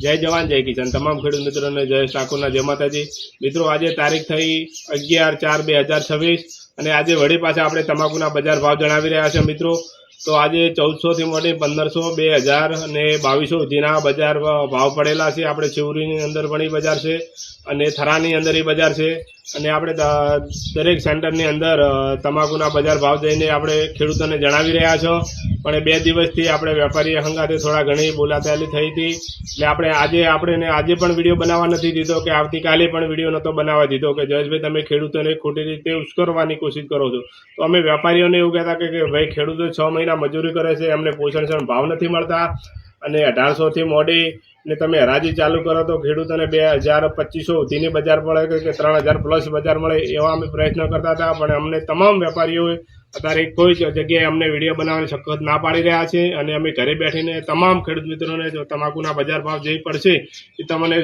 જય જવાન જય કિસાન તમામ ખેડૂત મિત્રોને જય ઠાકોરના જય માતાજી। મિત્રો આજે તારીખ થઈ 11/4/2026 અને આજે વળી પાછા આપણે તમાકુના બજાર ભાવ જણાવી રહ્યા છે મિત્રો। તો આજે 1400 થી માંડી 1500, 2000 અને 2200 સુધીના બજાર ભાવ પડેલા છે। આપણે ચીવરીની અંદર પણ એ બજાર છે અને થરાની અંદર એ બજાર છે અને આપણે દરેક સેન્ટરની અંદર તમાકુના બજાર ભાવ જઈને આપણે ખેડૂતોને જણાવી રહ્યા છો। પણ 2 દિવસથી આપણે વેપારી હંગાતે થોડા ઘણી બોલાચાલી થઈ હતી એટલે આજે પણ વિડીયો બનાવવા નથી દીધો કે આવતીકાલે પણ વિડીયો નહોતો બનાવવા દીધો કે જયેશભાઈ તમે ખેડૂતોને ખોટી રીતે ઉશ્કેરવાની કોશિશ કરો છો। તો અમે વેપારીઓને એવું કહેતા કે ભાઈ ખેડૂતો 6 મહિના મજૂરી કરે છે, એમને પોષણક્ષમ ભાવ નથી મળતા અને 1800 થી મોડી ને તમે હરાજી ચાલુ કરો તો ખેડૂતોને 2000-2500 સુધીની બજાર મળે કે 3000 પ્લસ બજાર મળે એવા અમે પ્રયત્ન કરતા હતા। પણ અમને તમામ વેપારીઓએ અત્યારે કોઈ જગ્યાએ અમને વિડીયો બનાવવાની સખત ના પાડી રહ્યા છે અને અમે ઘરે બેઠીને તમામ ખેડૂત મિત્રોને જો તમાકુના બજાર ભાવ જે પડશે એ તમને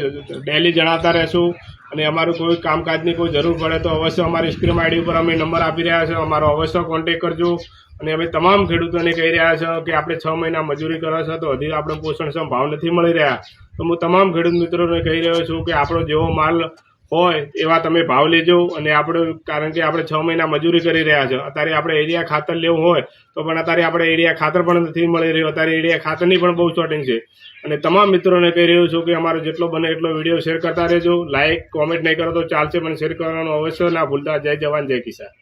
ડેલી જણાવતા રહેશું। અને અમારું કોઈ કામકાજની કોઈ જરૂર પડે તો અવશ્ય અમારી સ્ક્રીન આઈડી ઉપર અમે નંબર આપી રહ્યા છે, અમારો અવશ્ય કોન્ટેક કરજો। અને અમે તમામ ખેડૂતોને કહી રહ્યા છે કે આપણે 6 મહિના મજૂરી કરો છો તો હજી આપણે પોષણક્ષમ ભાવ નથી મળી રહ્યા। તો હું તમામ ખેડૂત મિત્રોને કહી રહ્યો છું કે આપણો જેવો માલ હોય એવા તમે ભાવ લેજો અને આપણે કારણ કે આપણે 6 મહિના મજૂરી કરી રહ્યા છો। અત્યારે આપણે એરિયા ખાતર લેવું હોય તો પણ અત્યારે આપણે એરિયા ખાતર પણ નથી મળી રહ્યું, અત્યારે એરિયા ખાતરની પણ બહુ શોર્ટિંગ છે। અને તમામ મિત્રોને કહી રહ્યો છું કે અમારો જેટલો બને એટલો વિડીયો શેર કરતા રહેજો। લાઇક કોમેન્ટ નહીં કરો તો ચાલશે પણ શેર કરવાનું અવશ્ય ના ભૂલતા। જય જવાન જય કિસાન।